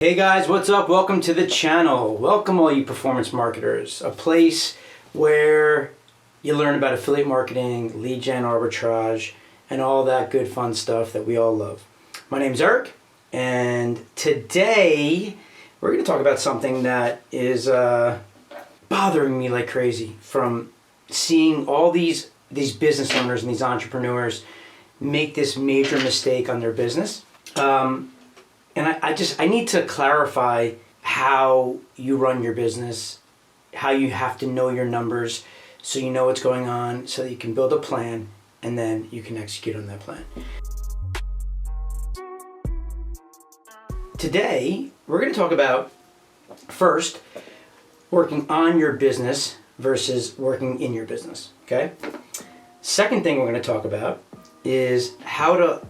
Hey guys, what's up? Welcome to the channel. Welcome all you performance marketers, a place where you learn about affiliate marketing, lead gen arbitrage, and all that good fun stuff that we all love. My name's Eric, and today we're going to talk about something that is bothering me like crazy from seeing all these business owners and these entrepreneurs make this major mistake on their business. And I need to clarify how you run your business, how you have to know your numbers so you know what's going on, so that you can build a plan and then you can execute on that plan. Today, we're going to talk about, first, working on your business versus working in your business, okay? Second thing we're going to talk about is how to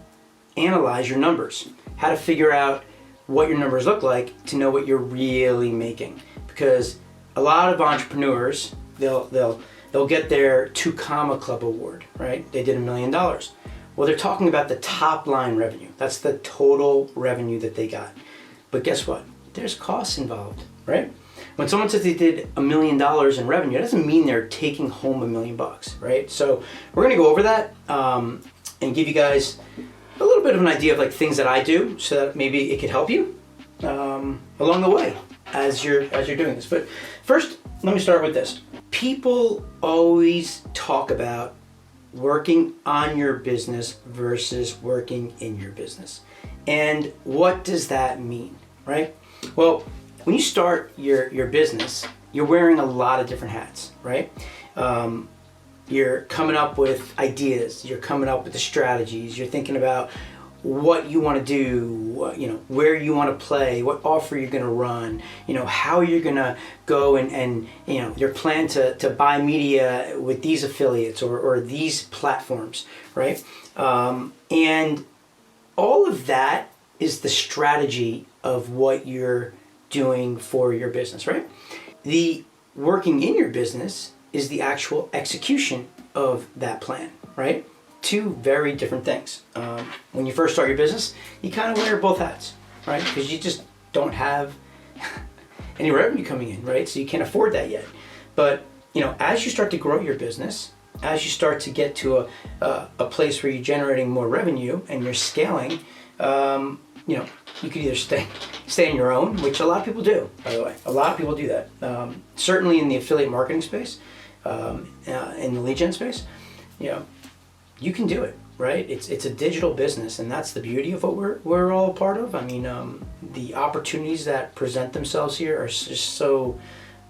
analyze your numbers. How to figure out what your numbers look like to know what you're really making. Because a lot of entrepreneurs, they'll get their 2 Comma Club award, right? They did $1 million. Well, they're talking about the top line revenue. That's the total revenue that they got. But guess what? There's costs involved, right? When someone says they did $1 million in revenue, it doesn't mean they're taking home $1 million, right? So we're gonna go over that and give you guys a little bit of an idea of like things that I do, so that maybe it could help you along the way as you're doing this. But first, let me start with this. People always talk about working on your business versus working in your business. And what does that mean, right? Well, when you start your business, you're wearing a lot of different hats, right? You're coming up with ideas, you're coming up with the strategies, you're thinking about what you want to do, where you want to play, what offer you're going to run, how you're going to go and your plan to buy media with these affiliates or these platforms, right? And all of that is the strategy of what you're doing for your business, right? The working in your business is the actual execution of that plan, right? 2 very different things. When you first start your business, you kind of wear both hats, right? Because you just don't have any revenue coming in, right? So you can't afford that yet. But as you start to grow your business, as you start to get to a place where you're generating more revenue and you're scaling, you could either stay on your own, which a lot of people do, by the way. A lot of people do that. Certainly in the affiliate marketing space, in the lead gen space, you can do it, right? It's a digital business, and that's the beauty of what we're all a part of. I mean, the opportunities that present themselves here are just so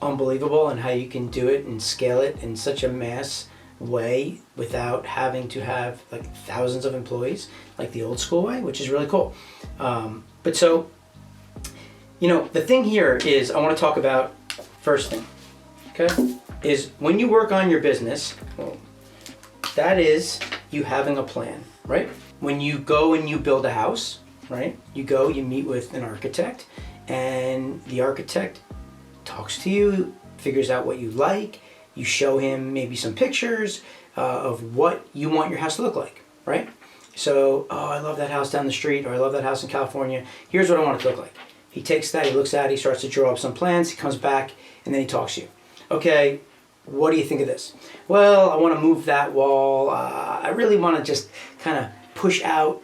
unbelievable, and how you can do it and scale it in such a mass way without having to have like thousands of employees like the old school way, which is really cool. But so, the thing here is I want to talk about first thing, okay, is when you work on your business, well, that is you having a plan, right? When you go and you build a house, right? You meet with an architect, and the architect talks to you, figures out what you like, you show him maybe some pictures of what you want your house to look like, right? So, I love that house down the street, or I love that house in California. Here's what I want it to look like. He takes that, he looks at it, he starts to draw up some plans, he comes back, and then he talks to you. Okay, what do you think of this? Well, I want to move that wall. I really want to just kind of push out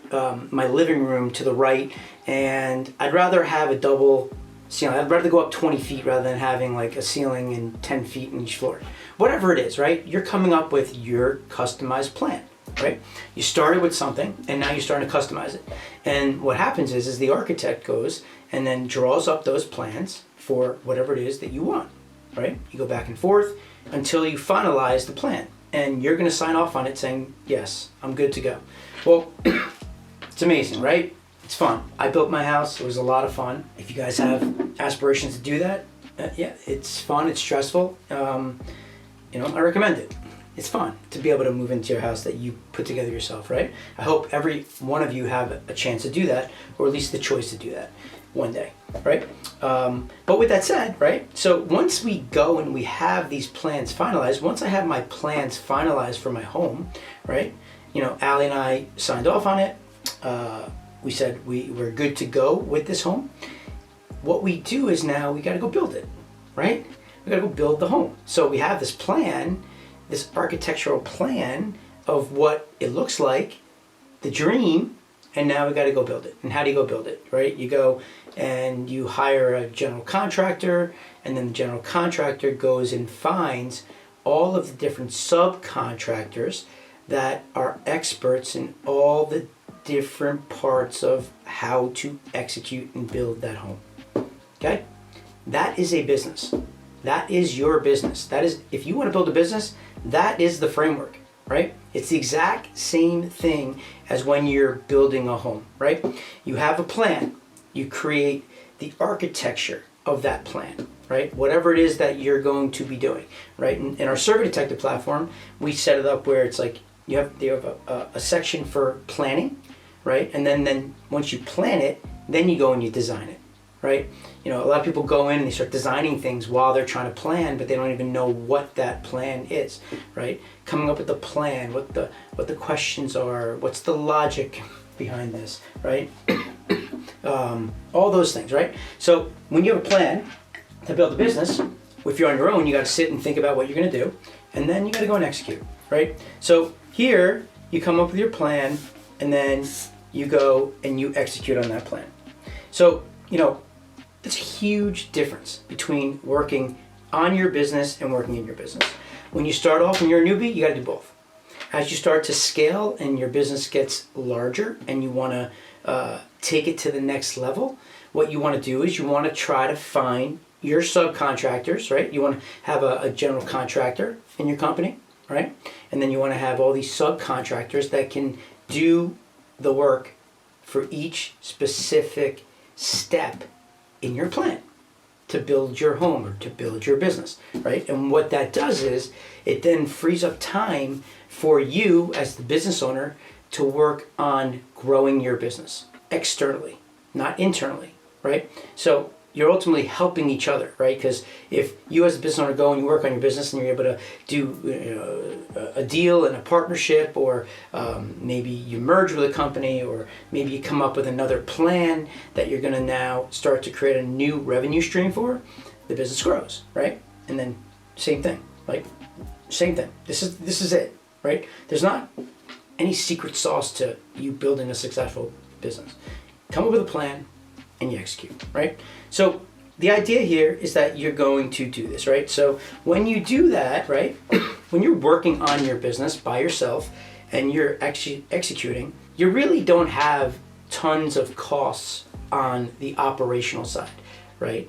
my living room to the right, and I'd rather have a double ceiling. I'd rather go up 20 feet rather than having like a ceiling and 10 feet in each floor. Whatever it is, right? You're coming up with your customized plan, right? You started with something, and now you're starting to customize it. And what happens is the architect goes and then draws up those plans for whatever it is that you want, right? You go back and forth until you finalize the plan, and you're going to sign off on it saying, yes, I'm good to go. Well, it's amazing, right? It's fun. I built my house. It was a lot of fun. If you guys have aspirations to do that, yeah, it's fun. It's stressful. I recommend it. It's fun to be able to move into your house that you put together yourself, right? I hope every one of you have a chance to do that, or at least the choice to do that one day, right? But with that said, right, so once we go and we have these plans finalized, once I have my plans finalized for my home, right, Allie and I signed off on it. We said we're good to go with this home. what we do is now we got to go build it, right? We got to go build the home. So we have this plan, this architectural plan of what it looks like, the dream, and now we got to go build it. And how do you go build it, right? You go and you hire a general contractor, and then the general contractor goes and finds all of the different subcontractors that are experts in all the different parts of how to execute and build that home. Okay? That is a business. That is your business. That is, if you want to build a business, that is the framework, right? It's the exact same thing as when you're building a home, right? You have a plan. You create the architecture of that plan, right? Whatever it is that you're going to be doing, right? In our Survey Detective platform, we set it up where it's like you have a section for planning, right? And then once you plan it, then you go and you design it, right? You know, a lot of people go in and they start designing things while they're trying to plan, but they don't even know what that plan is, right? Coming up with the plan, what the questions are, what's the logic behind this, right? All those things, right? So when you have a plan to build a business, if you're on your own, you got to sit and think about what you're going to do, and then you got to go and execute, right? So here you come up with your plan, and then you go and you execute on that plan. So, you know, it's a huge difference between working on your business and working in your business. When you start off and you're a newbie, you got to do both. As you start to scale and your business gets larger and you want to take it to the next level, what you want to do is you want to try to find your subcontractors, right? You want to have a general contractor in your company, right? And then you want to have all these subcontractors that can do the work for each specific step in your plan to build your home or to build your business, right? And what that does is it then frees up time for you as the business owner to work on growing your business externally, not internally, right? So you're ultimately helping each other, right? Because if you as a business owner go and you work on your business and you're able to do a deal and a partnership, or maybe you merge with a company, or maybe you come up with another plan that you're going to now start to create a new revenue stream for, the business grows, right? And then same thing, like same thing. This is it, right? There's not any secret sauce to you building a successful business. Come up with a plan and you execute, right? So the idea here is that you're going to do this, right? So when you do that, right, when you're working on your business by yourself and you're actually executing, you really don't have tons of costs on the operational side, right?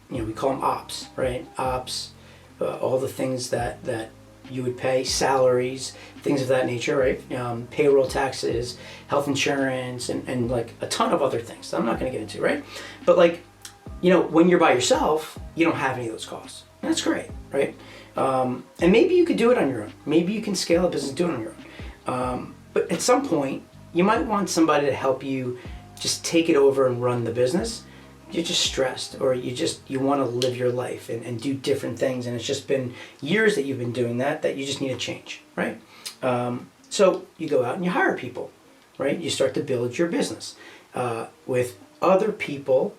We call them ops, right? Ops, all the things that you would pay, salaries, things of that nature, right? Payroll taxes, health insurance, and like a ton of other things that I'm not going to get into, right? But like, when you're by yourself, you don't have any of those costs. And that's great, right? And maybe you could do it on your own. Maybe you can scale a business and do it on your own. But at some point, you might want somebody to help you just take it over and run the business. You're just stressed, or you want to live your life and do different things, and it's just been years that you've been doing that you just need to change, right? So you go out and you hire people, right? You start to build your business with other people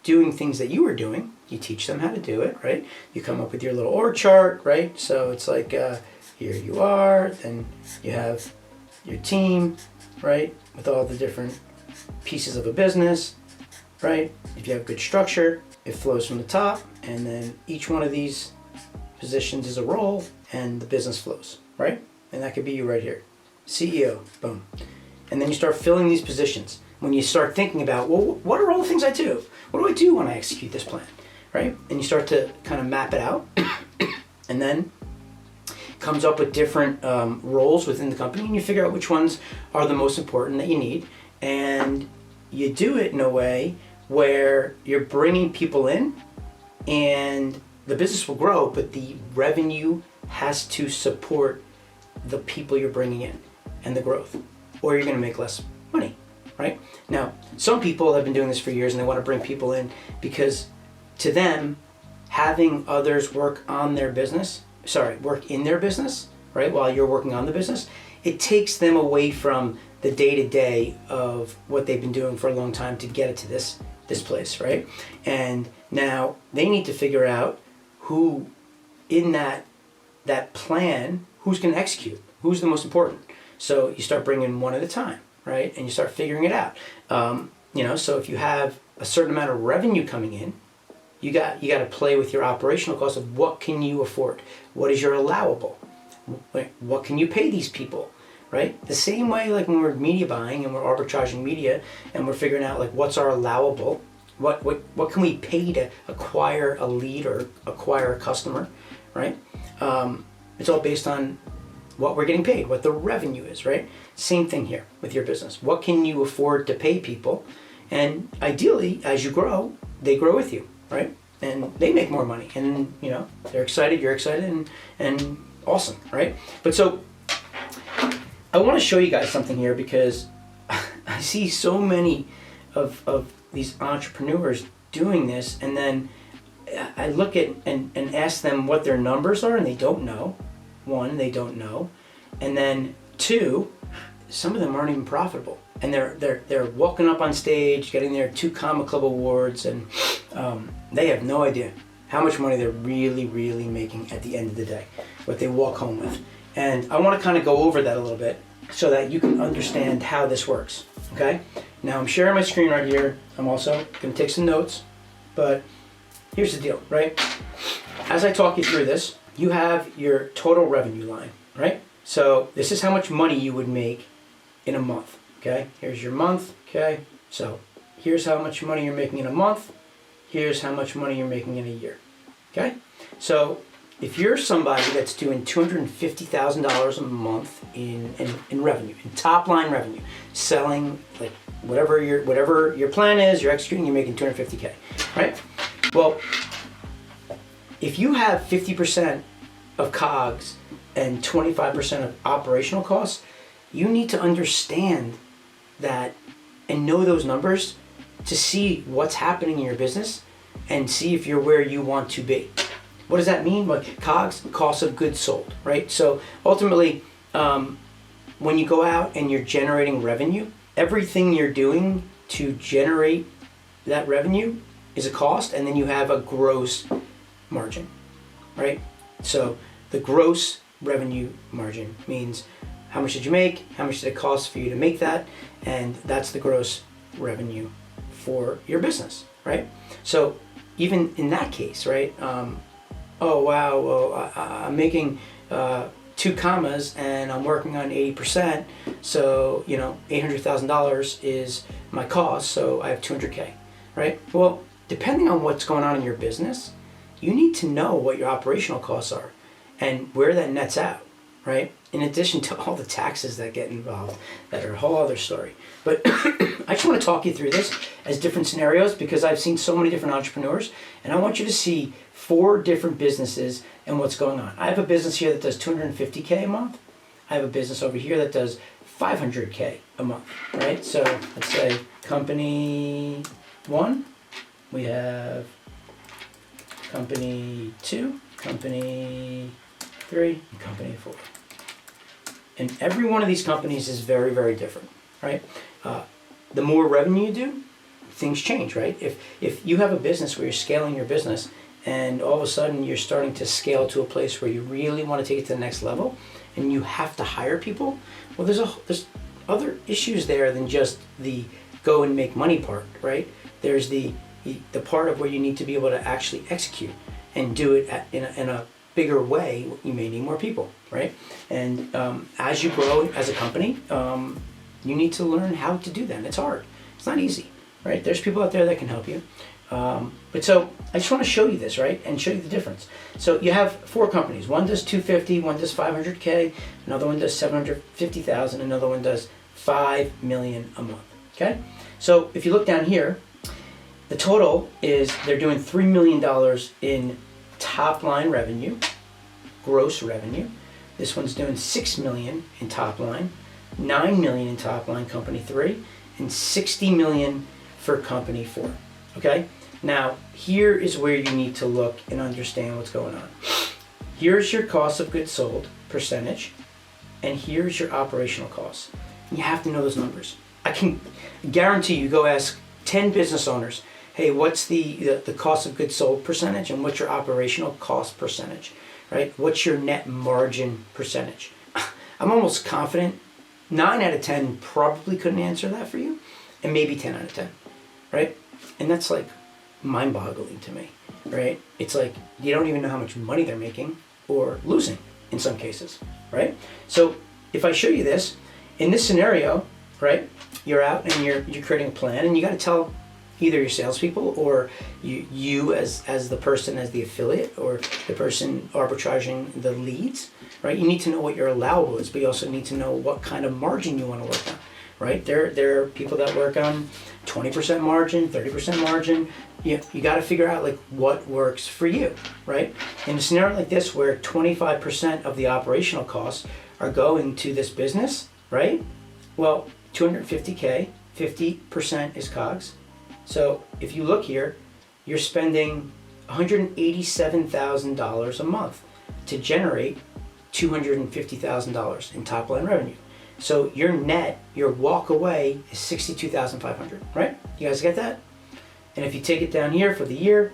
doing things that you were doing. You teach them how to do it, right? You come up with your little org chart, right? So it's like here you are, then you have your team, right? With all the different pieces of a business, right? If you have good structure, it flows from the top, and then each one of these positions is a role, and the business flows, right? And that could be you right here. CEO, boom. And then you start filling these positions. When you start thinking about, well, what are all the things I do? What do I do when I execute this plan, right? And you start to kind of map it out, and then comes up with different roles within the company, and you figure out which ones are the most important that you need, and you do it in a way where you're bringing people in, and the business will grow, but the revenue has to support the people you're bringing in and the growth, or you're going to make less money, right? Now, some people have been doing this for years and they want to bring people in because to them, having others work in their business, right, while you're working on the business, it takes them away from the day-to-day of what they've been doing for a long time to get it to this this place, right? And now they need to figure out who in that plan, who's going to execute, who's the most important. So you start bringing one at a time, right? And you start figuring it out. So if you have a certain amount of revenue coming in, you got to play with your operational costs of what can you afford? What is your allowable? What can you pay these people, right? The same way like when we're media buying and we're arbitraging media and we're figuring out like what's our allowable, what can we pay to acquire a lead or acquire a customer, right? It's all based on what we're getting paid, what the revenue is, right? Same thing here with your business. What can you afford to pay people? And ideally, as you grow, they grow with you, right? And they make more money, and they're excited, you're excited, and awesome, right? But so I want to show you guys something here because I see so many of these entrepreneurs doing this, and then I look at and ask them what their numbers are, and they don't know. One, they don't know, and then two, some of them aren't even profitable, and they're walking up on stage, getting their 2 Comma Club awards, and they have no idea how much money they're really, really making at the end of the day, what they walk home with. And I want to kind of go over that a little bit so that you can understand how this works. Okay? Now I'm sharing my screen right here. I'm also going to take some notes, but here's the deal, right? As I talk you through this, you have your total revenue line, right? So this is how much money you would make in a month, okay? Here's your month, okay? So here's how much money you're making in a month. Here's how much money you're making in a year, okay? So if you're somebody that's doing $250,000 a month in revenue, in top line revenue, selling like whatever your plan is, you're executing, you're making $250K, right? Well, if you have 50% of COGS and 25% of operational costs, you need to understand that and know those numbers to see what's happening in your business and see if you're where you want to be. What does that mean? Like COGS, cost of goods sold, right? So ultimately, when you go out and you're generating revenue, everything you're doing to generate that revenue is a cost, and then you have a gross margin, right? So the gross revenue margin means how much did you make, how much did it cost for you to make that, and that's the gross revenue for your business, right? So even in that case, right? Oh wow, well I'm making 2 commas and I'm working on 80%, so $800,000 is my cost, so I have 200K, right? Well, depending on what's going on in your business, you need to know what your operational costs are and where that nets out, right? In addition to all the taxes that get involved, that are a whole other story. But I just want to talk you through this as different scenarios because I've seen so many different entrepreneurs, and I want you to see 4 different businesses and what's going on. I have a business here that does $250K a month. I have a business over here that does $500K a month, right? So let's say company 1, we have company 2, company 3, and company 4. And every one of these companies is very, very different, right? The more revenue you do, things change, right? If you have a business where you're scaling your business and all of a sudden you're starting to scale to a place where you really want to take it to the next level and you have to hire people, well, there's other issues there than just the go and make money part, right? There's the part of where you need to be able to actually execute and do it in a bigger way. You may need more people, right? And as you grow as a company, you need to learn how to do that. And it's hard. It's not easy, right? There's people out there that can help you. But so I just want to show you this, right? And show you the difference. So you have 4 companies. One does 250, one does 500K, another one does 750,000, another one does 5 million a month, okay? So if you look down here, the total is they're doing $3 million in top line revenue, gross revenue. This one's doing 6 million in top line, 9 million in top line company 3, and 60 million for company 4. Okay? Now, here is where you need to look and understand what's going on. Here's your cost of goods sold percentage, and here's your operational costs. You have to know those numbers. I can guarantee you go ask 10 business owners hey, what's the cost of goods sold percentage and what's your operational cost percentage, right? What's your net margin percentage? I'm almost confident 9 out of 10 probably couldn't answer that for you, and maybe 10 out of 10, right? And that's like mind-boggling to me, right? It's like you don't even know how much money they're making or losing in some cases, right? So if I show you this, in this scenario, right, you're out and you're creating a plan, and you got to tell either your salespeople or you as the person, as the affiliate, or the person arbitraging the leads, right? You need to know what your allowable is, but you also need to know what kind of margin you want to work on, right? There are people that work on 20% margin, 30% margin. You got to figure out like what works for you, right? In a scenario like this where 25% of the operational costs are going to this business, right? Well, 250K, 50% is COGS. So if you look here, you're spending $187,000 a month to generate $250,000 in top line revenue. So your net, your walk away is $62,500, right? You guys get that? And if you take it down here for the year,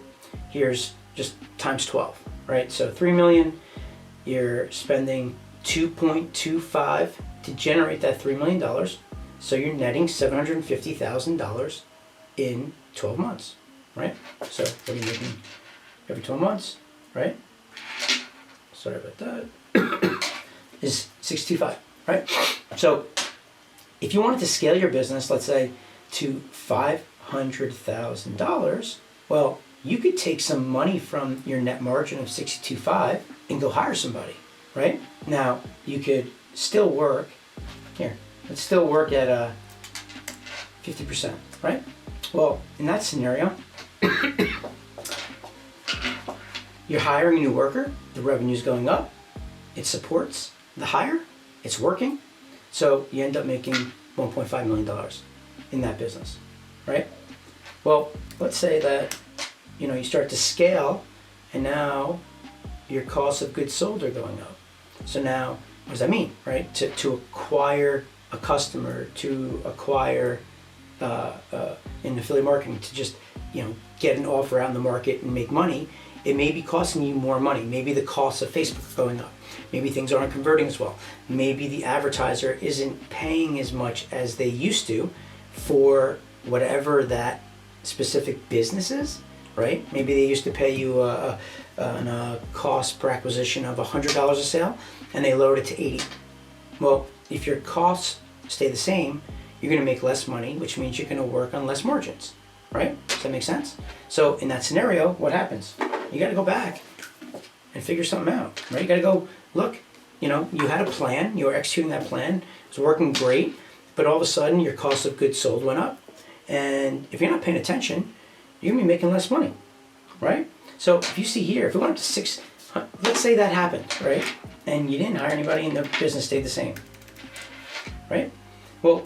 here's just times 12, right? So 3 million, you're spending 2.25 to generate that $3 million. So you're netting $750,000 in 12 months, right? So what are you making every 12 months, right? Sorry about that. Is 625, right? So if you wanted to scale your business, let's say to $500,000, well, you could take some money from your net margin of 62.5 and go hire somebody, right? Now you could still work here. Let's still work at 50%, right? Well, in that scenario, you're hiring a new worker, the revenue's going up, it supports the hire, it's working, so you end up making $1.5 million in that business, right? Well, let's say that you start to scale, and now your costs of goods sold are going up. So now, what does that mean, right? To acquire a customer, to acquire in affiliate marketing, to just get an offer out in the market and make money, it may be costing you more money. Maybe the costs of Facebook are going up. Maybe things aren't converting as well. Maybe the advertiser isn't paying as much as they used to for whatever that specific business is, right? Maybe they used to pay you a cost per acquisition of $100 a sale, and they lowered it to 80. Well, if your costs stay the same, you're going to make less money, which means you're going to work on less margins, right? Does that make sense? So in that scenario, what happens? You got to go back and figure something out, right? You got to go, look, you had a plan, you were executing that plan, it was working great, but all of a sudden your cost of goods sold went up. And if you're not paying attention, you're going to be making less money, right? So if you see here, if it went up to 6, let's say that happened, right? And you didn't hire anybody and the business stayed the same, right? Well,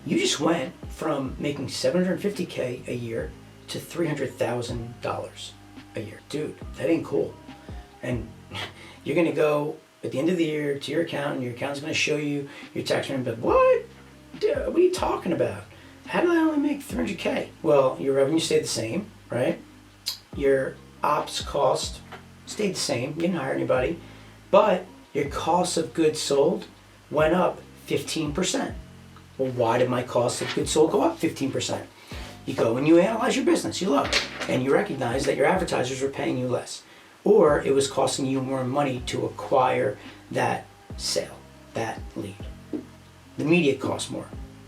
you just went from making $750K a year to $300,000 a year. Dude, that ain't cool. And you're going to go at the end of the year to your accountant, and your accountant's going to show you your tax return, but what? Dude, what are you talking about? How did I only make $300K? Well, your revenue stayed the same, right? Your ops cost stayed the same. You didn't hire anybody, but your cost of goods sold went up 15%. Well, why did my cost of goods sold go up 15%? You go and you analyze your business, you look, and you recognize that your advertisers were paying you less, or it was costing you more money to acquire that sale, that lead. The media costs more,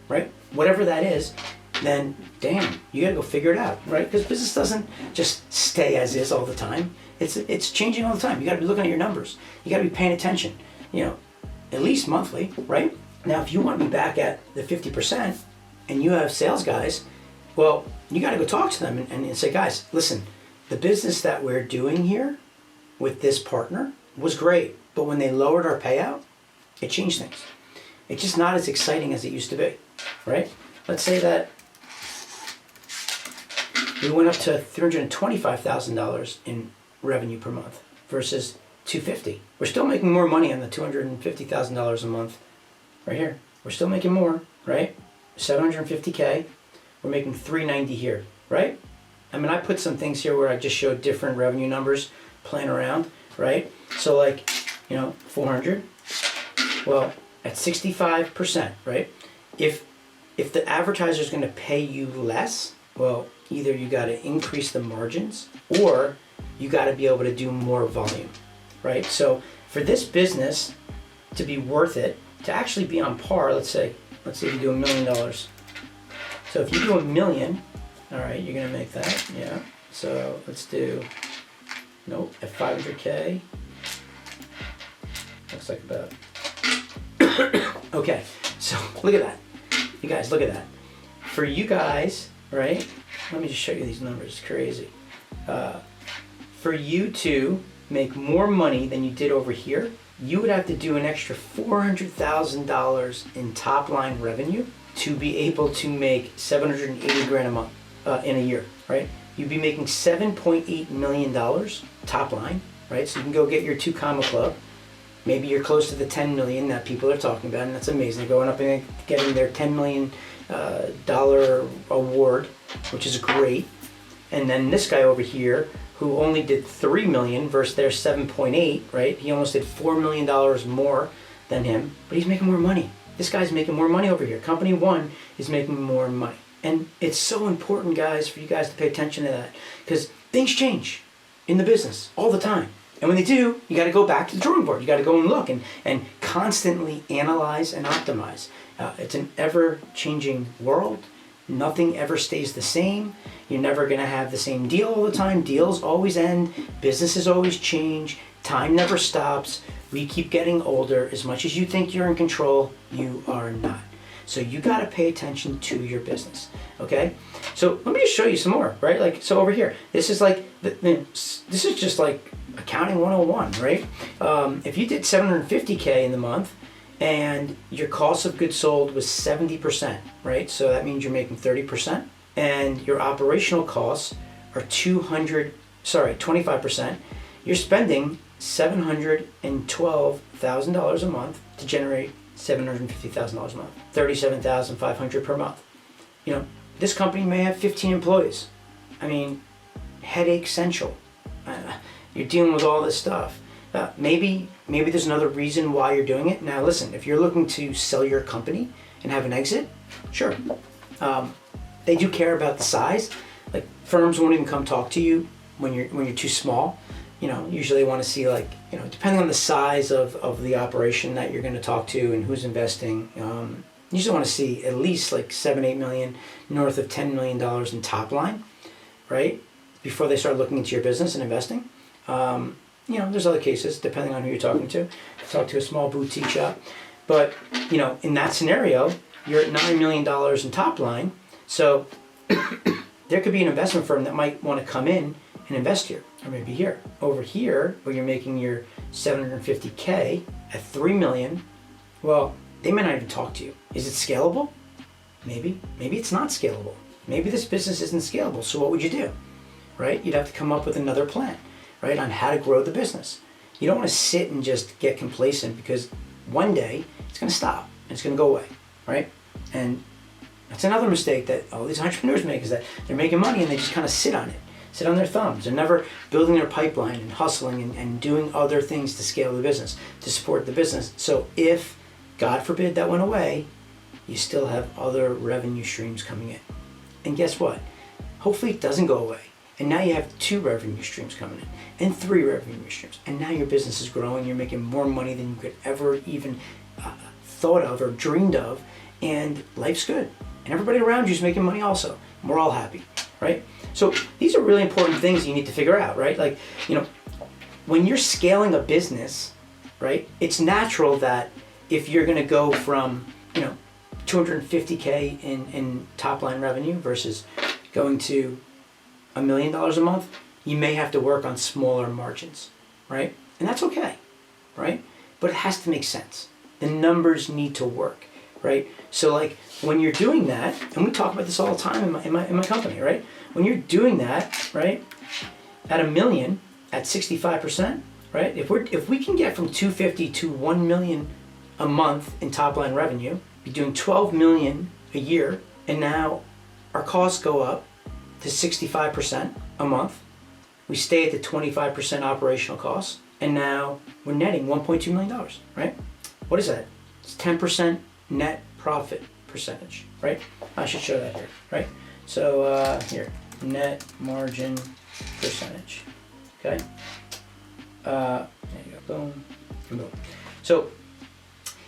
right? Whatever that is, then damn, you gotta go figure it out, right? Because business doesn't just stay as is all the time. It's changing all the time. You gotta be looking at your numbers. You gotta be paying attention, at least monthly, right? Now, if you want to be back at the 50% and you have sales guys, well, you got to go talk to them and say, guys, listen, the business that we're doing here with this partner was great, but when they lowered our payout, it changed things. It's just not as exciting as it used to be, right? Let's say that we went up to $325,000 in revenue per month versus $250,000. We're still making more money on the $250,000 a month. Right here, we're still making more, right? $750K, we're making $390 here. right? I mean, I put some things here where I just showed different revenue numbers playing around, right? So like, 400, well, at 65%, right? If the advertiser is going to pay you less, well, either you got to increase the margins or you got to be able to do more volume, right? So for this business to be worth it, to actually be on par, let's say you do $1 million. So if you do $1 million, all right, you're going to make that, yeah. So let's do, at 500K, looks like about, okay, so look at that. You guys, look at that. For you guys, right, let me just show you these numbers, it's crazy. For you to make more money than you did over here, you would have to do an extra $400,000 in top line revenue to be able to make 780 grand a month in a year, right? You'd be making $7.8 million top line, right? So you can go get your 2 comma club. Maybe you're close to the 10 million that people are talking about, and that's amazing. They're going up and getting their $10 million award, which is great. And then this guy over here, who only did 3 million versus their 7.8, right? He almost did $4 million more than him, but he's making more money. This guy's making more money over here. Company 1 is making more money. And it's so important, guys, for you guys to pay attention to that, because things change in the business all the time. And when they do, you got to go back to the drawing board. You got to go and look and constantly analyze and optimize. It's an ever-changing world. Nothing ever stays the same. You're never going to have the same deal all the time. Deals always end. Businesses always change. Time never stops. We keep getting older. As much as you think you're in control, you are not. So you got to pay attention to your business, okay? So let me just show you some more, right? Like, so over here, this is like, this is just like accounting 101, right? If you did 750K in the month and your cost of goods sold was 70%, right? So that means you're making 30%, and your operational costs are 25%. You're spending $712,000 a month to generate $750,000 a month, $37,500 per month. This company may have 15 employees. I mean, headache central. You're dealing with all this stuff. Maybe there's another reason why you're doing it. Now listen, if you're looking to sell your company and have an exit, sure. They do care about the size. Like, firms won't even come talk to you when you're too small. Usually they want to see, like, depending on the size of the operation that you're going to talk to and who's investing, you usually want to see at least like 7-8 million, north of $10 million in top line, right? Before they start looking into your business and investing. There's other cases, depending on who you're talking to. Talk to a small boutique shop. But, in that scenario, you're at $9 million in top line. So there could be an investment firm that might want to come in and invest here, or maybe here. Over here, where you're making your 750K at 3 million, well, they may not even talk to you. Is it scalable? Maybe. Maybe it's not scalable. Maybe this business isn't scalable. So what would you do? Right? You'd have to come up with another plan, right, on how to grow the business. You don't want to sit and just get complacent, because one day it's going to stop and it's going to go away, right? And that's another mistake that all these entrepreneurs make, is that they're making money and they just kind of sit on their thumbs. They're never building their pipeline and hustling and doing other things to scale the business, to support the business. So if, God forbid, that went away, you still have other revenue streams coming in. And guess what? Hopefully it doesn't go away. And now you have 2 revenue streams coming in, and 3 revenue streams. And now your business is growing. You're making more money than you could ever even thought of or dreamed of. And life's good. And everybody around you is making money also. And we're all happy, right? So these are really important things you need to figure out, right? Like, when you're scaling a business, right, it's natural that if you're going to go from, 250K in top line revenue versus going to $1 million a month, you may have to work on smaller margins, right? And that's okay, right? But it has to make sense. The numbers need to work, right? So like, when you're doing that, and we talk about this all the time in my company, right? When you're doing that, right, at $1 million, at 65%, right? If we can get from 250 to 1 million a month in top line revenue, be doing 12 million a year, and now our costs go up to to 65% a month. We stay at the 25% operational costs, and now we're netting $1.2 million, right? What is that? It's 10% net profit percentage, right? I should show that here, right? So here, net margin percentage, okay? There you go, boom, and boom. So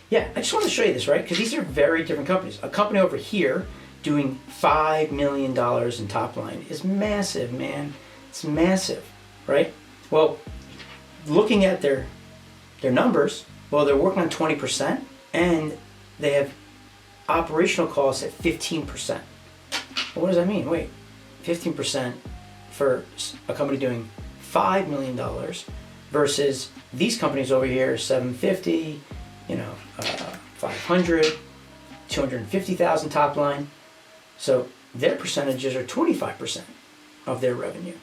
yeah, I just want to show you this, right? Because these are very different companies. A company over here doing $5 million in top line is massive, man. It's massive, right? Well, looking at their numbers, well, they're working on 20% and they have operational costs at 15%. Well, what does that mean? Wait, 15% for a company doing $5 million versus these companies over here, 750, 500, 250,000 top line. So their percentages are 25% of their revenue.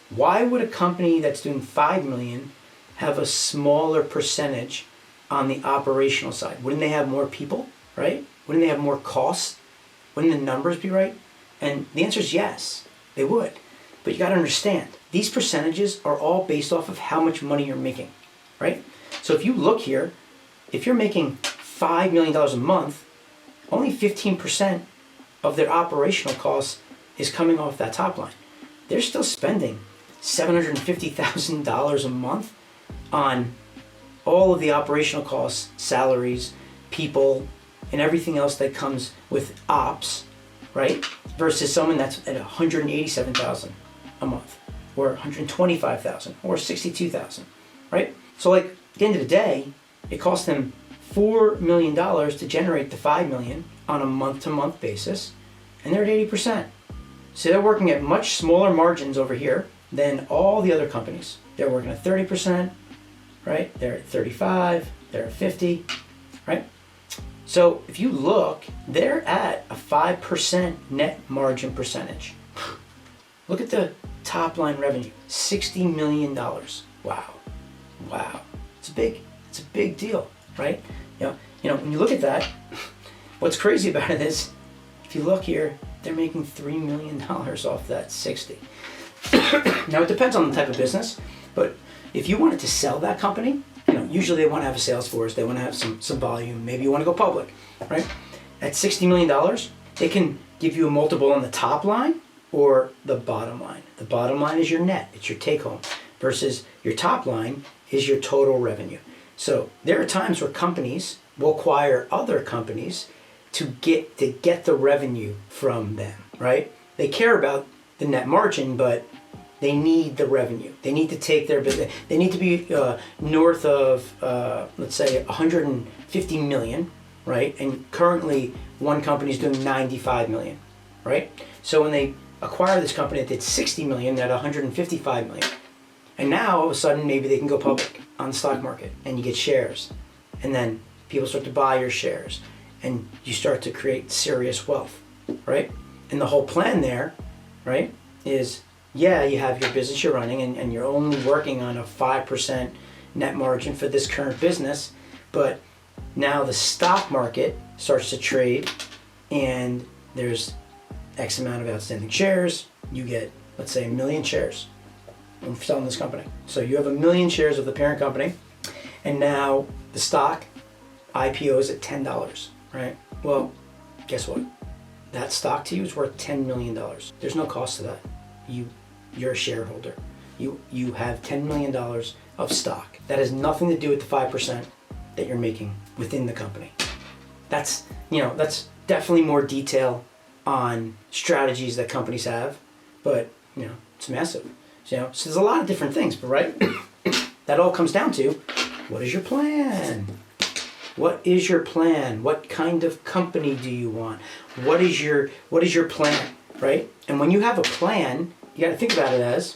Why would a company that's doing 5 million have a smaller percentage on the operational side? Wouldn't they have more people, right? Wouldn't they have more costs? Wouldn't the numbers be right? And the answer is yes, they would. But you got to understand, these percentages are all based off of how much money you're making, right? So if you look here, if you're making $5 million a month, only 15% of their operational costs is coming off that top line. They're still spending $750,000 a month on all of the operational costs, salaries, people, and everything else that comes with ops, right? Versus someone that's at $187,000 a month, or $125,000, or $62,000, right? So like at the end of the day, it costs them $4 million to generate the $5 million on a month-to-month basis, and they're at 80%. So they're working at much smaller margins over here than all the other companies. They're working at 30%, right? They're at 35, they're at 50, right? So if you look, they're at a 5% net margin percentage. Look at the top line revenue, $60 million. Wow. It's a big deal, right? When you look at that, what's crazy about it is, if you look here, they're making $3 million off that 60. Now it depends on the type of business, but if you wanted to sell that company, usually they want to have a sales force, they want to have some volume, maybe you want to go public, right? At $60 million, they can give you a multiple on the top line or the bottom line. The bottom line is your net, it's your take home, versus your top line is your total revenue. So there are times where companies will acquire other companies to get the revenue from them, right? They care about the net margin, but they need the revenue. They need to take their business. They need to be north of, let's say, 150 million, right? And currently, one company is doing 95 million, right? So when they acquire this company that did 60 million at 155 million, and now all of a sudden maybe they can go public on the stock market, and you get shares, and then people start to buy your shares, and you start to create serious wealth, right? And the whole plan there, right, is, yeah, you have your business you're running and you're only working on a 5% net margin for this current business, but now the stock market starts to trade and there's X amount of outstanding shares. You get, let's say, 1 million shares from selling this company. So you have 1 million shares of the parent company, and now the stock IPO is at $10, right? Well, guess what? That stock to you is worth $10 million. There's no cost to that. You're a shareholder. You have $10 million of stock. That has nothing to do with the 5% that you're making within the company. That's definitely more detail on strategies that companies have, but it's massive. So there's a lot of different things, but right? That all comes down to, what is your plan? What is your plan? What kind of company do you want? What is your plan, right? And when you have a plan, you got to think about it as,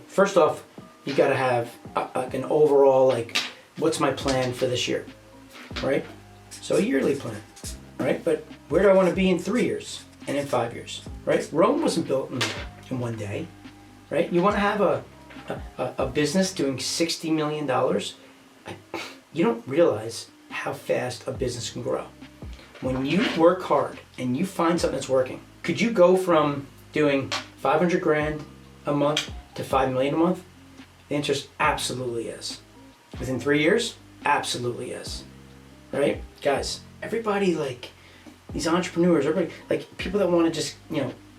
first off, you got to have an overall, what's my plan for this year, right? So a yearly plan, right? But where do I want to be in 3 years and in 5 years, right? Rome wasn't built in one day, right? You want to have a business doing $60 million, you don't realize how fast a business can grow. When you work hard and you find something that's working, could you go from doing 500 grand a month to 5 million a month? The answer is absolutely yes. Within 3 years? Absolutely yes. Right? Guys, everybody, like, these entrepreneurs, everybody, like, people that want to just,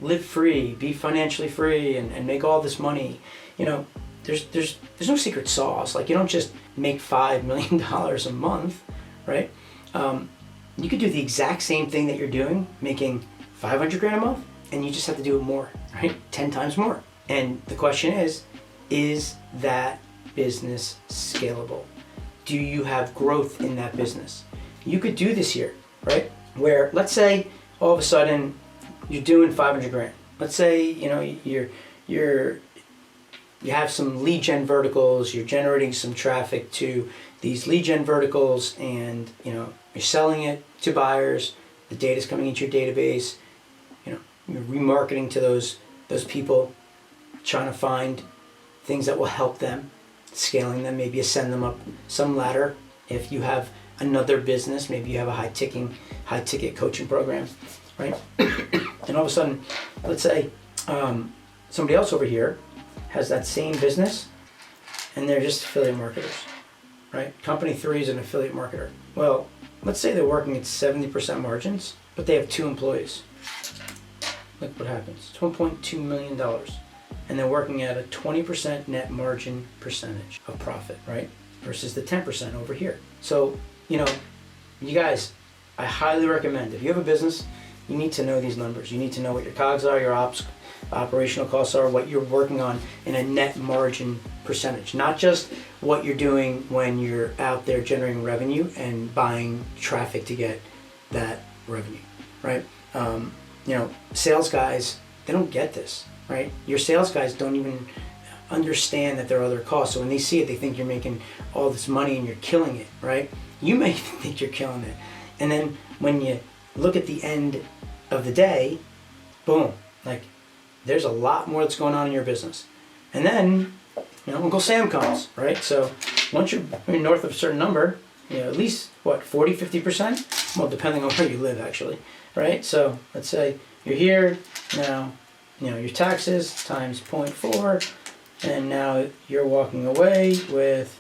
live free, be financially free, and make all this money, there's no secret sauce. Like, you don't just make $5 million a month, right? You could do the exact same thing that you're doing, making 500 grand a month, and you just have to do it more, right? 10 times more. And the question is that business scalable? Do you have growth in that business? You could do this here, right? Where, let's say all of a sudden you're doing 500 grand. Let's say, you have some lead gen verticals, you're generating some traffic to these lead gen verticals, and you're selling it to buyers, the data's coming into your database, you're remarketing to those people, trying to find things that will help them, scaling them, maybe ascend them up some ladder. If you have another business, maybe you have a high ticket coaching program, right? And all of a sudden, let's say somebody else over here has that same business, and they're just affiliate marketers, right? Company 3 is an affiliate marketer. Well, let's say they're working at 70% margins, but they have 2 employees. Look what happens. It's $1.2 million. And they're working at a 20% net margin percentage of profit, right? Versus the 10% over here. So, you guys, I highly recommend, if you have a business, you need to know these numbers. You need to know what your COGS are, your operational costs are, what you're working on in a net margin percentage. Not just what you're doing when you're out there generating revenue and buying traffic to get that revenue, right? Sales guys, they don't get this, right? Your sales guys don't even understand that there are other costs. So when they see it, they think you're making all this money and you're killing it, right? You may think you're killing it. And then when you look at the end of the day, boom, like, there's a lot more that's going on in your business. And then, Uncle Sam comes, right? So once you're north of a certain number, at least, 40, 50%? Well, depending on where you live, actually, right? So let's say you're here, now, your taxes times 0.4, and now you're walking away with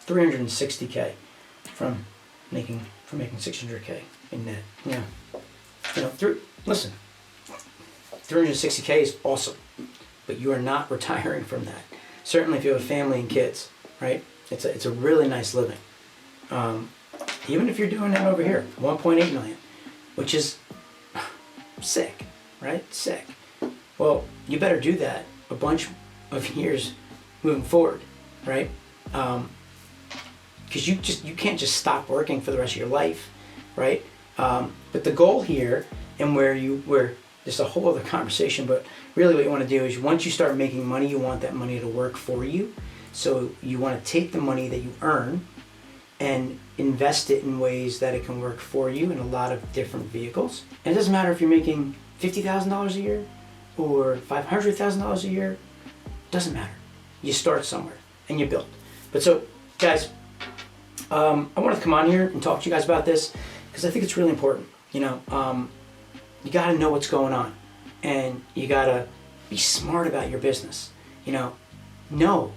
360K from making 600K in net. Listen, 360K is awesome, but you are not retiring from that. Certainly if you have a family and kids, right? It's a really nice living. Even if you're doing that over here, 1.8 million, which is sick, right? Sick. Well, you better do that a bunch of years moving forward, right? Because you can't just stop working for the rest of your life, right? But the goal here, and where there's a whole other conversation, but really what you want to do is, once you start making money, you want that money to work for you. So you want to take the money that you earn and invest it in ways that it can work for you in a lot of different vehicles. And it doesn't matter if you're making $50,000 a year or $500,000 a year. Doesn't matter. You start somewhere and you build. But so, guys, I wanted to come on here and talk to you guys about this because I think it's really important. You got to know what's going on, and you got to be smart about your business. Know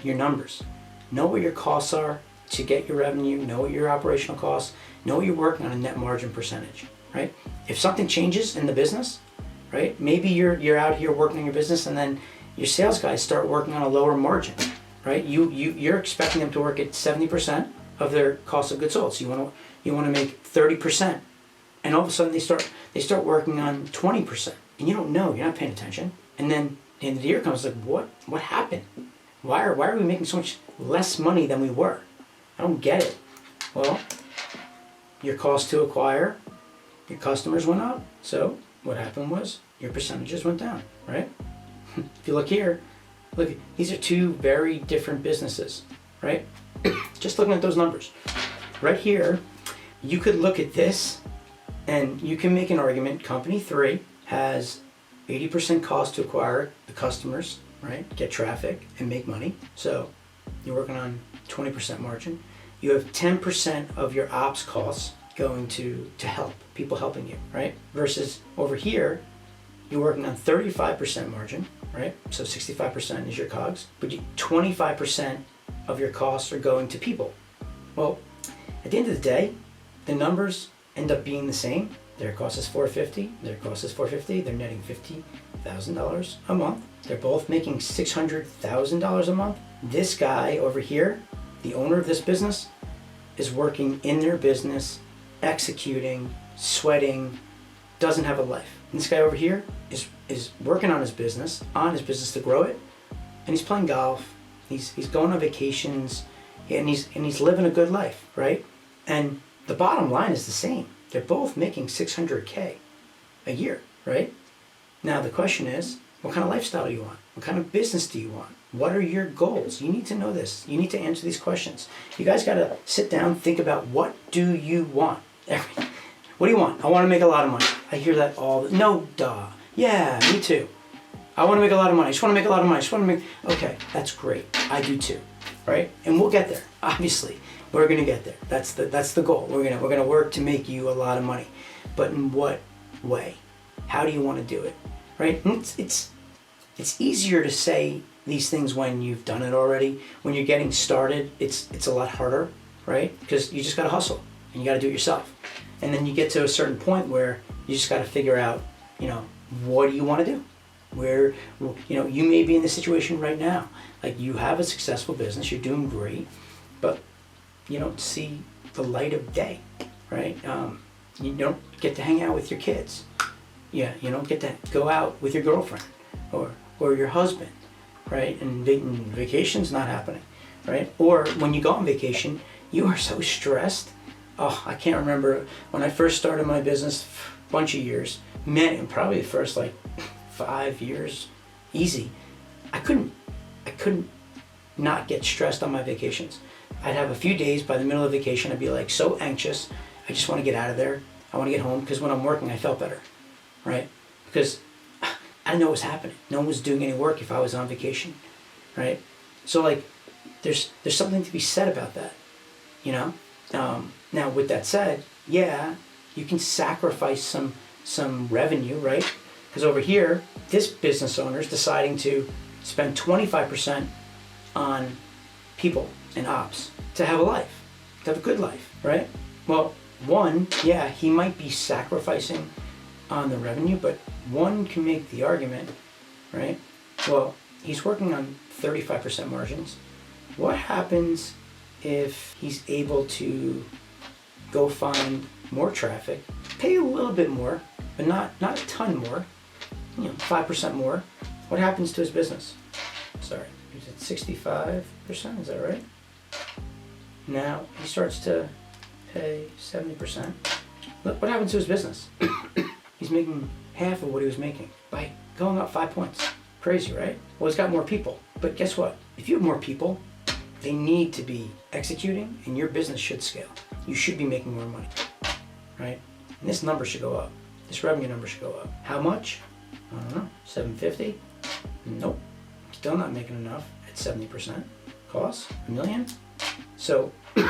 your numbers, know what your costs are to get your revenue, know what your operational costs, know what you're working on a net margin percentage, right? If something changes in the business, right? Maybe you're out here working on your business, and then your sales guys start working on a lower margin, right? You're expecting them to work at 70% of their cost of goods sold. So you want to make 30%, and all of a sudden they start working on 20%, and you don't know, you're not paying attention. And then the end of the year comes, like, what happened? Why are we making so much less money than we were? I don't get it. Well, your cost to acquire your customers went up. So what happened was your percentages went down, right? If you look here, these are 2 very different businesses, right? Just looking at those numbers. Right here, you could look at this and you can make an argument. Company 3 has 80% cost to acquire the customers, right? Get traffic and make money. So you're working on 20% margin. You have 10% of your ops costs going to help, people helping you, right? Versus over here, you're working on 35% margin, right? So 65% is your COGS, but 25% of your costs are going to people. Well, at the end of the day, the numbers end up being the same. Their cost is $450, their cost is $450, they're netting $50,000 a month. They're both making $600,000 a month. This guy over here, the owner of this business, is working in their business, executing, sweating, doesn't have a life. And this guy over here is working on his business to grow it, and he's playing golf, he's going on vacations, and he's living a good life, right? And the bottom line is the same. They're both making $600K a year, right? Now the question is, what kind of lifestyle do you want? What kind of business do you want? What are your goals? You need to know this. You need to answer these questions. You guys got to sit down, think about, what do you want? What do you want? I want to make a lot of money. I hear that no, duh. Yeah, me too. I want to make a lot of money. I just want to make a lot of money. Okay, that's great. I do too, right? And we'll get there. Obviously, we're going to get there. That's the goal. We're gonna work to make you a lot of money. But in what way? How do you want to do it? Right? It's easier to say these things when you've done it already. When you're getting started, it's a lot harder, right? Because you just got to hustle and you got to do it yourself. And then you get to a certain point where you just got to figure out, what do you want to do? Where, you may be in this situation right now. Like, you have a successful business, you're doing great, but you don't see the light of day, right? You don't get to hang out with your kids. Yeah, you don't get to go out with your girlfriend or your husband, right? And vacation's not happening, right? Or when you go on vacation, you are so stressed. Oh, I can't remember when I first started my business, a bunch of years, man, probably the first 5 years, easy. I couldn't not get stressed on my vacations. I'd have a few days by the middle of vacation, I'd be so anxious. I just want to get out of there. I want to get home, because when I'm working, I felt better, right? Because I didn't know what was happening. No one was doing any work if I was on vacation, right? So there's something to be said about that, Now with that said, yeah, you can sacrifice some revenue, right? Because over here, this business owner is deciding to spend 25% on people and ops to have a life, to have a good life, right? Well, one, yeah, he might be sacrificing on the revenue, but one can make the argument, right? Well, he's working on 35% margins. What happens if he's able to go find more traffic, pay a little bit more, but not a ton more, 5% more? What happens to his business? Sorry, he's at 65%, is that right? Now he starts to pay 70%. Look, what happens to his business? He's making half of what he was making by going up 5 points. Crazy, right? Well, he's got more people. But guess what? If you have more people, they need to be executing, and your business should scale. You should be making more money, right? And this number should go up. This revenue number should go up. How much? I don't know. 750? Nope. Still not making enough at 70%. Costs? $1 million? So you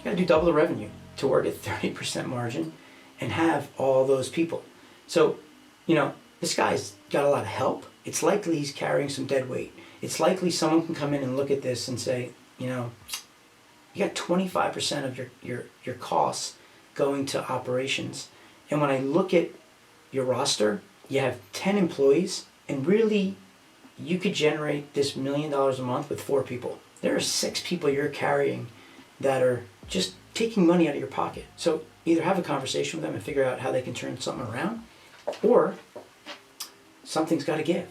gotta do double the revenue to work at 30% margin and have all those people. So, this guy's got a lot of help. It's likely he's carrying some dead weight. It's likely someone can come in and look at this and say, you got 25% of your costs going to operations. And when I look at your roster, you have 10 employees, and really you could generate this $1 million a month with 4 people. There are 6 people you're carrying that are just taking money out of your pocket. So either have a conversation with them and figure out how they can turn something around, or something's got to give,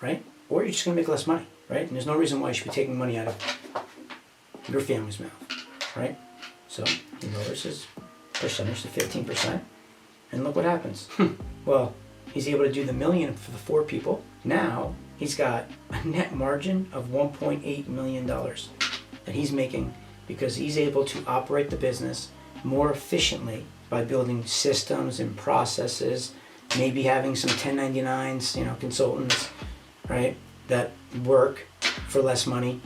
right? Or you're just going to make less money, right? And there's no reason why you should be taking money out of your family's mouth, right? So he lowers his percentage to 15%, and look what happens. Well, he's able to do the $1 million for the 4 people. Now he's got a net margin of $1.8 million that he's making because he's able to operate the business more efficiently by building systems and processes, maybe having some 1099s, consultants, right, that work for less money,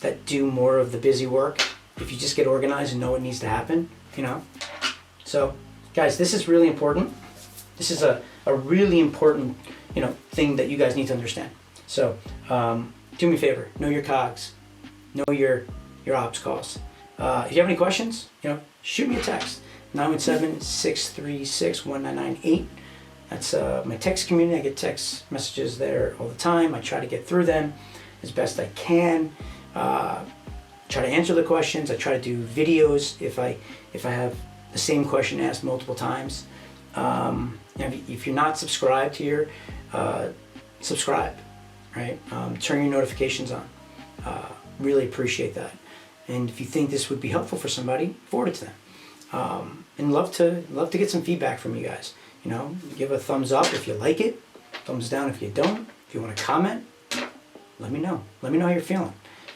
that do more of the busy work if you just get organized and know what needs to happen, So, guys, this is really important. This is a really important, thing that you guys need to understand. So do me a favor, know your COGS, know your ops costs. If you have any questions, shoot me a text, 917-636-1998. That's my text community. I get text messages there all the time. I try to get through them as best I can. Try to answer the questions. I try to do videos if I have the same question asked multiple times. If you're not subscribed here, subscribe, right? Turn your notifications on. Really appreciate that. And if you think this would be helpful for somebody, forward it to them. And love to get some feedback from you guys. Give a thumbs up if you like it, thumbs down if you don't. If you want to comment, let me know. Let me know how you're feeling.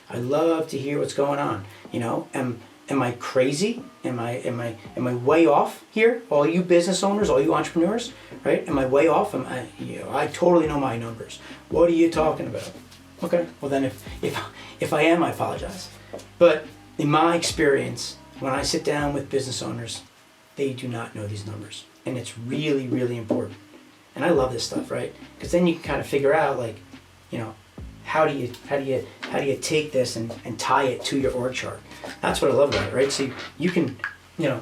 I love to hear what's going on. Am I crazy? Am I way off here? All you business owners, all you entrepreneurs, right? Am I way off? I totally know my numbers. What are you talking about? Okay. Well then, if I am, I apologize. But in my experience, when I sit down with business owners, they do not know these numbers, and it's really, really important. And I love this stuff, right? Because then you can kind of figure out, how do you take this and tie it to your org chart? That's what I love about it, right? So you can, in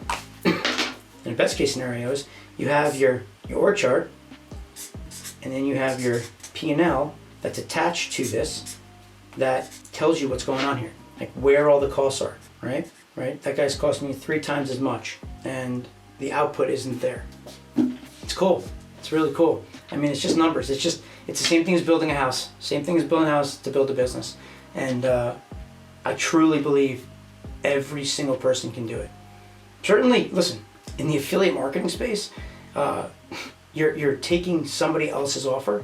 the best case scenarios, you have your org chart, and then you have your P&L that's attached to this that tells you what's going on here, like where all the costs are, right? Right? That guy's costing you 3 times as much, and the output isn't there. It's cool. It's really cool. It's just numbers. It's the same thing as building a house. Same thing as building a house to build a business. And I truly believe every single person can do it. Certainly, listen, in the affiliate marketing space, you're taking somebody else's offer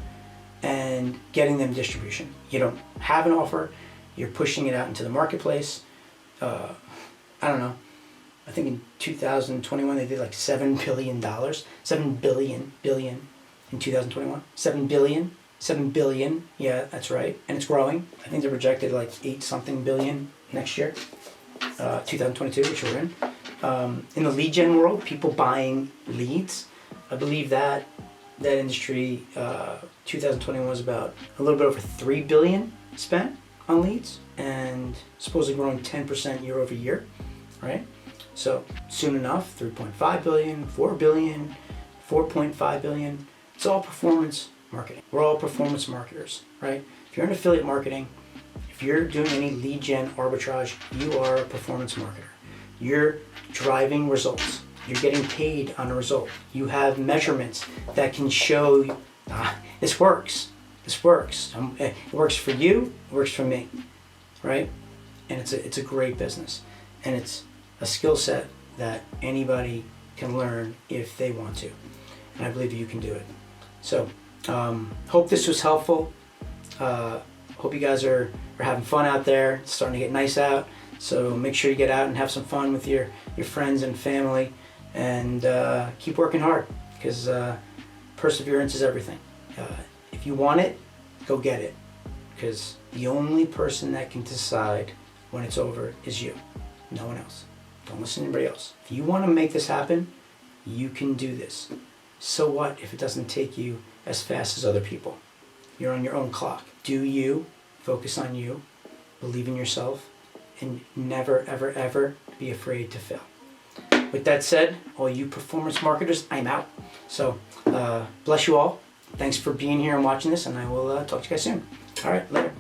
and getting them distribution. You don't have an offer. You're pushing it out into the marketplace. I don't know. I think in 2021 they did like $7 billion. $7 billion in 2021. $7 billion. Yeah, that's right. And it's growing. I think they're projected like 8-something billion next year, 2022, which we're in. In the lead gen world, people buying leads. I believe that industry, 2021 was about a little bit over $3 billion spent on leads, and supposedly growing 10% year over year, right? So soon enough, 3.5 billion, 4 billion, 4.5 billion. It's all performance marketing. We're all performance marketers, right? If you're in affiliate marketing, if you're doing any lead gen arbitrage, you are a performance marketer. You're driving results. You're getting paid on a result. You have measurements that can show this works. This works. It works for you. It works for me, right? And it's a great business, and it's a skill set that anybody can learn if they want to, and I believe you can do it. So hope this was helpful. Hope you guys are having fun out there. It's starting to get nice out, so make sure you get out and have some fun with your friends and family, and keep working hard, because perseverance is everything. If you want it, go get it, because the only person that can decide when it's over is you, no one else. Don't listen to anybody else. If you want to make this happen, you can do this. So what if it doesn't take you as fast as other people? You're on your own clock. Do you, focus on you, believe in yourself, and never, ever, ever be afraid to fail. With that said, all you performance marketers, I'm out. So bless you all. Thanks for being here and watching this, and I will talk to you guys soon. All right, later.